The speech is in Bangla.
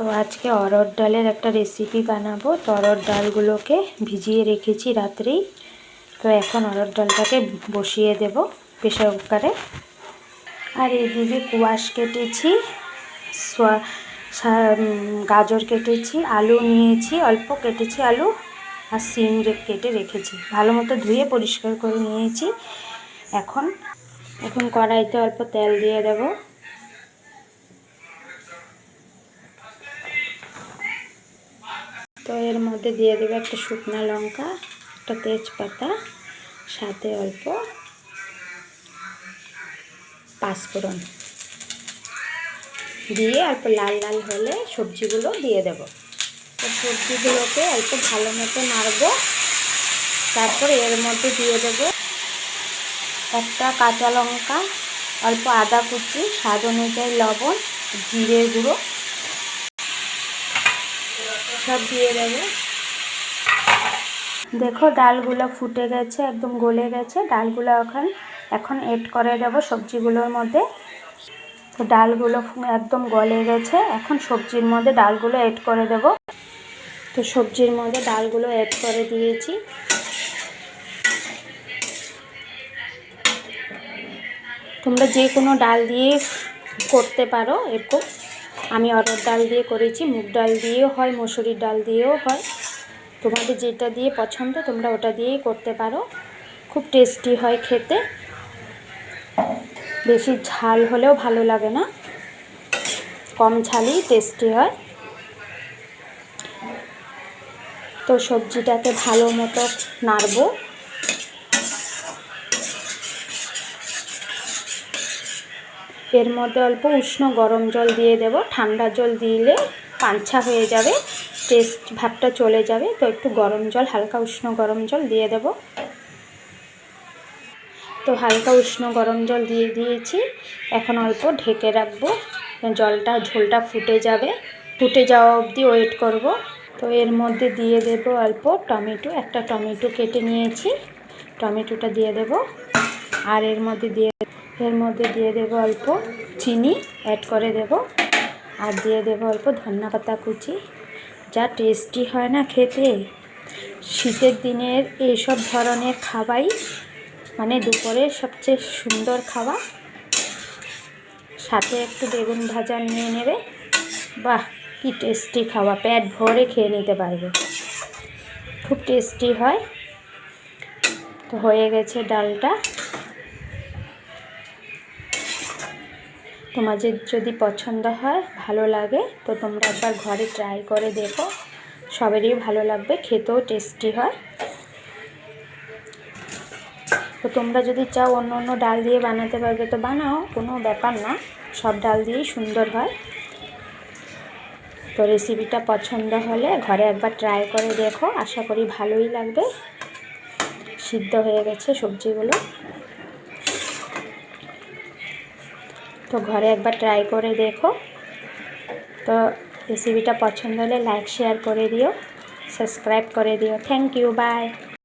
তো আজকে অরহর ডালের একটা রেসিপি বানাবো। তো অরহর ডালগুলোকে ভিজিয়ে রেখেছি রাত্রেই। তো এখন অরহর ডালটাকে বসিয়ে দেব প্রেসার কুকারে। আর এদিকে কুয়াশ কেটেছি, গাজর কেটেছি, আলু নিয়েছি, অল্প কেটেছি আলু, আর সিম কেটে রেখেছি। ভালো মতো ধুয়ে পরিষ্কার করে নিয়েছি। এখন কড়াইতে অল্প তেল দিয়ে দেব। তো এর মধ্যে দিয়ে দেবো একটা শুকনো লঙ্কা, একটা তেজপাতা, সাথে অল্প পাঁচফোড়ন দিয়ে অল্প লাল লাল হলে সবজিগুলো দিয়ে দেব। তো সবজিগুলোকে অল্প ভালো মতো নাড়ব। তারপর এর মধ্যে দিয়ে দেব একটা কাঁচা লঙ্কা, অল্প আদা কুচি, স্বাদ অনুযায়ী লবণ, জিরের গুঁড়ো সব দিয়ে দেবো। দেখো ডালগুলো ফুটে গেছে, একদম গলে গেছে। ডালগুলো এখন এড করে দেব সবজিগুলোর মধ্যে। তো ডালগুলো একদম গলে গেছে। এখন সবজির মধ্যে ডালগুলো এড করে দেব। তো সবজির মধ্যে ডালগুলো এড করে দিয়েছি। তোমরা যে কোনো ডাল দিয়ে করতে পারো এরকম। আমি অরহর ডাল দিয়ে করেছি, মুগ ডাল দিয়েও হয়, মসুরির ডাল দিয়েও হয়। তোমাদের যেটা দিয়ে পছন্দ তোমরা ওটা দিয়েই করতে পারো। খুব টেস্টি হয় খেতে। বেশি ঝাল হলেও ভালো লাগে না, কম ঝালই টেস্টি হয়। তো সবজিটাকে ভালো মতো নাড়ব। এর মধ্যে অল্প উষ্ণ গরম জল দিয়ে দেব। ঠান্ডা জল দিলে পাঞ্ছা হয়ে যাবে, টেস্ট ভাবটা চলে যাবে। তো একটু গরম জল, হালকা উষ্ণ গরম জল দিয়ে দেব। তো হালকা উষ্ণ গরম জল দিয়ে দিয়েছি। এখন অল্প ঢেকে রাখবো। ঝোলটা ফুটে যাবে, ফুটে যাওয়া অবধি ওয়েট করব। তো এর মধ্যে দিয়ে দেব অল্প টমেটো, একটা টমেটো কেটে নিয়েছি, টমেটোটা দিয়ে দেব। আর এর মধ্যে দিয়ে দেব অল্প চিনি অ্যাড করে দেব। আর দিয়ে দেব অল্প ধনেপাতা কুচি। যা টেস্টি হয় না খেতে। শীতের দিনের এইসব ধরনের খাবারই মানে দুপুরের সবচেয়ে সুন্দর খাওয়া। সাথে একটু বেগুন ভাজা নিয়ে নেবে। বাহ, কি টেস্টি খাওয়া, পেট ভরে খেয়ে নিতে পারবে, খুব টেস্টি হয়। তো হয়ে গেছে ডালটা। তোমাদের যদি পছন্দ হয়, ভালো লাগে, তো তোমরা একবার ঘরে ট্রাই করে দেখো। সবারই ভালো লাগবে, খেতেও টেস্টি হয়। তো তোমরা যদি চাও অন্য অন্য ডাল দিয়ে বানাতে পারবে, তো বানাও, কোনো ব্যাপার না, সব ডাল দিয়েই সুন্দর হয়। তো রেসিপিটা পছন্দ হলে ঘরে একবার ট্রাই করে দেখো, আশা করি ভালোই লাগবে। সিদ্ধ হয়ে গেছে সবজিগুলো। তো ঘরে একবার ট্রাই করে দেখো। তো রেসিপিটা পছন্দ হলে লাইক শেয়ার করে দিও, সাবস্ক্রাইব করে দিও। Thank you, by.